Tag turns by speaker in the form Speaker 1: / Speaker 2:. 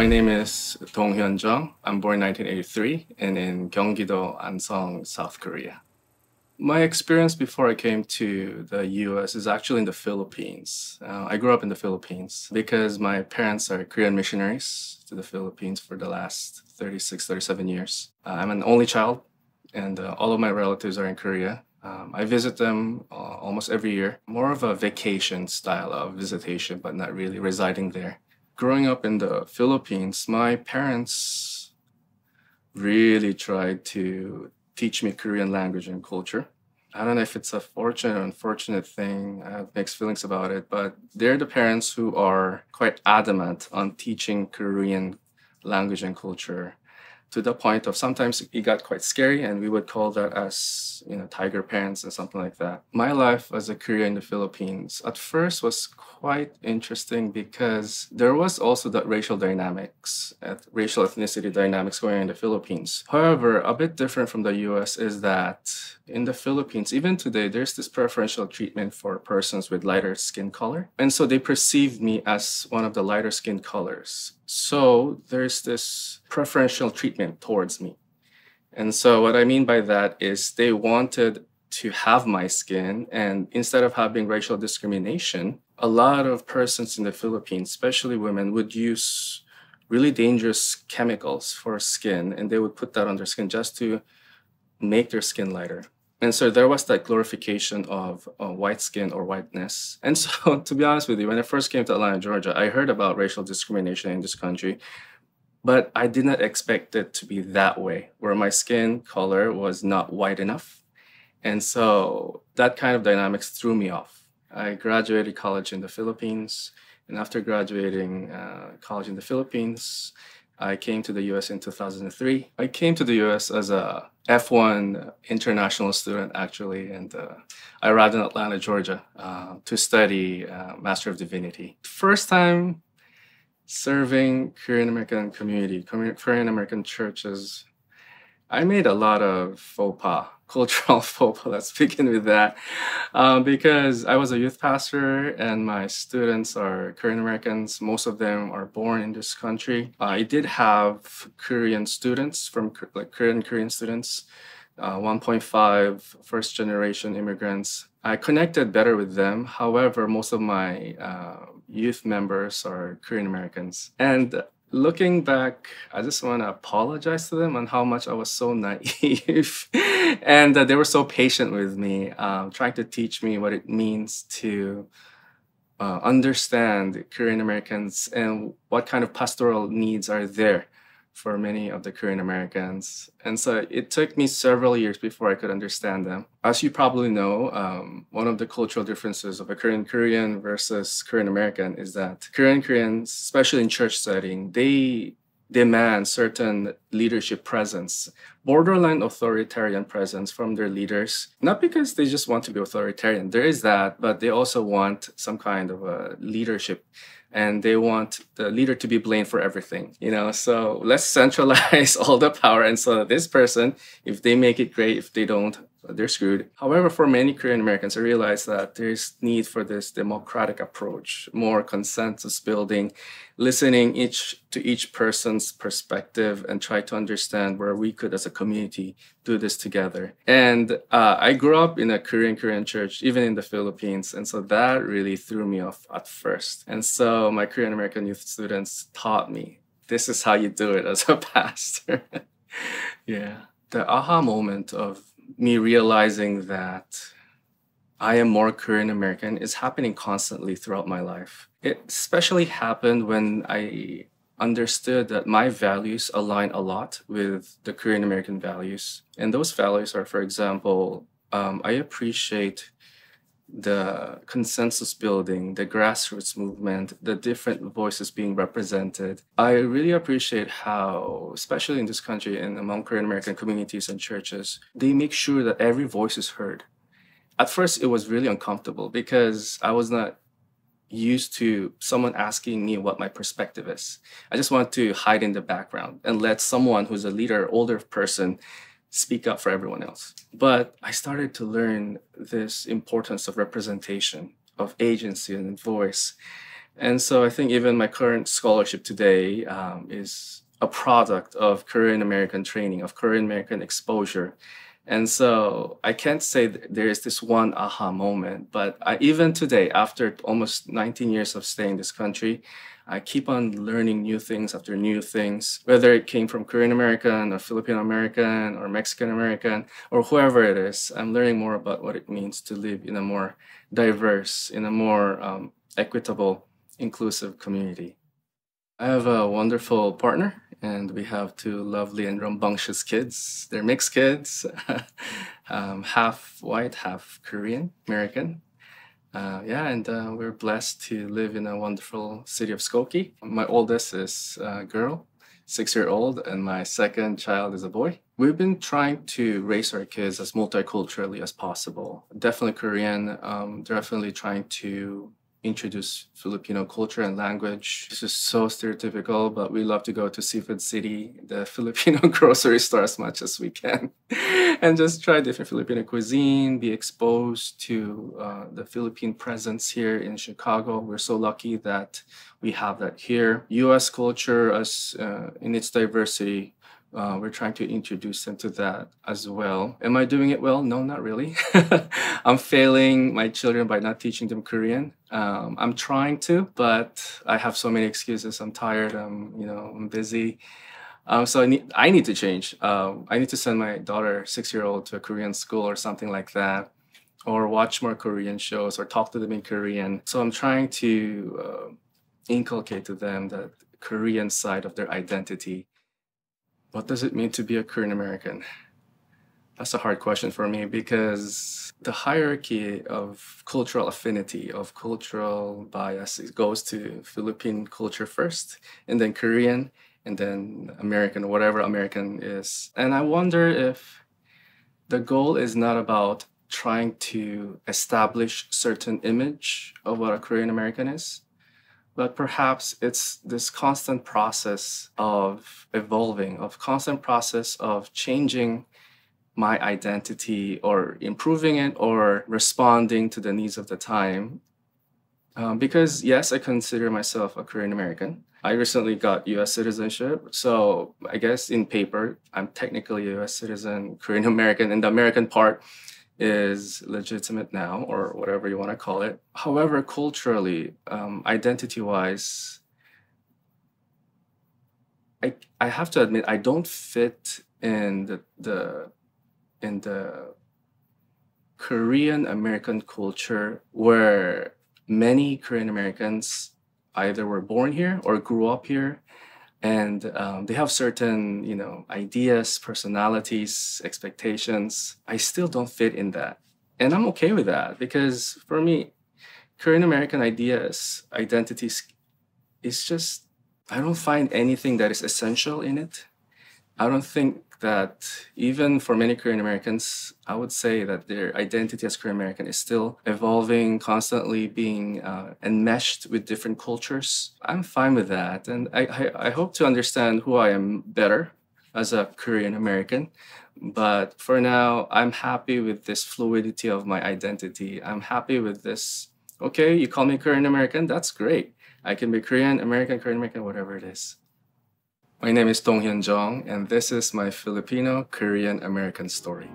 Speaker 1: My name is Dong Hyun Jung. I'm born in 1983 and in Gyeonggi-do, Ansong, South Korea. My experience before I came to the US is actually in the Philippines. I grew up in the Philippines because my parents are Korean missionaries to the Philippines for the last 36, 37 years. I'm an only child, and all of my relatives are in Korea. I visit them almost every year, more of a vacation style of visitation, but not really residing there. Growing up in the Philippines, my parents really tried to teach me Korean language and culture. I don't know if it's a fortunate or unfortunate thing. I have mixed feelings about it, but they're the parents who are quite adamant on teaching Korean language and culture to the point of sometimes it got quite scary, and we would call that as tiger parents and something like that. My life as a Korean in the Philippines at first was quite interesting because there was also that racial dynamics, racial ethnicity dynamics going on in the Philippines. However, a bit different from the US is that in the Philippines, even today, there's this preferential treatment for persons with lighter skin color. And so they perceive me as one of the lighter skin colors. So there's this preferential treatment towards me. And so what I mean by that is they wanted to have my skin, and instead of having racial discrimination, a lot of persons in the Philippines, especially women, would use really dangerous chemicals for skin, and they would put that on their skin just to make their skin lighter. And so there was that glorification of white skin or whiteness. And so, to be honest with you, when I first came to Atlanta, Georgia, I heard about racial discrimination in this country, but I did not expect it to be that way, where my skin color was not white enough. And so that kind of dynamics threw me off. I graduated college in the Philippines. And after graduating college in the Philippines, I came to the US in 2003. I came to the US as a F1 international student, actually, and I arrived in Atlanta, Georgia, to study Master of Divinity. First time serving Korean American community, Korean American churches. I made a lot of faux pas, cultural faux pas, let's begin with that, because I was a youth pastor and my students are Korean Americans. Most of them are born in this country. I did have Korean students from like Korean students, 1.5 first generation immigrants. I connected better with them. However, most of my youth members are Korean Americans. And looking back, I just want to apologize to them on how much I was so naive and they were so patient with me, trying to teach me what it means to understand Korean Americans and what kind of pastoral needs are there for many of the Korean Americans. And so it took me several years before I could understand them. As you probably know, one of the cultural differences of a Korean versus Korean American is that Korean Koreans, especially in church setting, they demand certain leadership presence, borderline authoritarian presence from their leaders, not because they just want to be authoritarian. There is that, but they also want some kind of a leadership, and they want the leader to be blamed for everything, so let's centralize all the power. And so this person, if they make it, great. If they don't, they're screwed. However, for many Korean Americans, I realize that there's need for this democratic approach, more consensus building, listening to each person's perspective and try to understand where we could as a community do this together. And I grew up in a Korean church, even in the Philippines. And so that really threw me off at first. And so my Korean American youth students taught me, this is how you do it as a pastor. Yeah. The aha moment of me realizing that I am more Korean American is happening constantly throughout my life. It especially happened when I understood that my values align a lot with the Korean American values. And those values are, for example, I appreciate the consensus building, the grassroots movement, the different voices being represented. I really appreciate how, especially in this country and among Korean American communities and churches, they make sure that every voice is heard. At first, it was really uncomfortable because I was not used to someone asking me what my perspective is. I just want to hide in the background and let someone who's a leader, older person, speak up for everyone else. But I started to learn this importance of representation, of agency and voice. And so I think even my current scholarship today is a product of Korean American training, of Korean American exposure. And so I can't say there is this one aha moment, but even today, after almost 19 years of staying in this country, I keep on learning new things after new things, whether it came from Korean American or Filipino American or Mexican American or whoever it is. I'm learning more about what it means to live in a more diverse, in a more equitable, inclusive community. I have a wonderful partner, and we have two lovely and rambunctious kids. They're mixed kids, half white, half Korean American. Yeah, and we're blessed to live in a wonderful city of Skokie. My oldest is a girl, 6 year old, and my second child is a boy. We've been trying to raise our kids as multiculturally as possible. Definitely Korean, definitely trying to introduce Filipino culture and language. This is so stereotypical, but we love to go to Seafood City, the Filipino grocery store, as much as we can, and just try different Filipino cuisine, be exposed to the Philippine presence here in Chicago. We're so lucky that we have that here. US culture as in its diversity, we're trying to introduce them to that as well. Am I doing it well? No, not really. I'm failing my children by not teaching them Korean. I'm trying to, but I have so many excuses. I'm tired. I'm busy. So I need to change. I need to send my daughter, 6 year old, to a Korean school or something like that, or watch more Korean shows or talk to them in Korean. So I'm trying to inculcate to them the Korean side of their identity. What does it mean to be a Korean American? That's a hard question for me because the hierarchy of cultural affinity, of cultural bias, it goes to Philippine culture first, and then Korean, and then American, whatever American is. And I wonder if the goal is not about trying to establish certain image of what a Korean American is, but perhaps it's this constant process of evolving, of constant process of changing my identity or improving it or responding to the needs of the time. Because yes, I consider myself a Korean American. I recently got US citizenship. So I guess in paper, I'm technically a US citizen, Korean American, and the American part is legitimate now, or whatever you want to call it. However, culturally, identity wise, I have to admit I don't fit in the Korean American culture where many Korean Americans either were born here or grew up here, and they have certain ideas, personalities, expectations. I still don't fit in that, and I'm okay with that because for me, Korean American ideas, identities, is just, I don't find anything that is essential in it. I don't think that even for many Korean Americans, I would say that their identity as Korean American is still evolving, constantly being enmeshed with different cultures. I'm fine with that. And I hope to understand who I am better as a Korean American. But for now, I'm happy with this fluidity of my identity. I'm happy with this. Okay, you call me Korean American, that's great. I can be Korean American, whatever it is. My name is Dong Hyun Jong, and this is my Filipino Korean American story.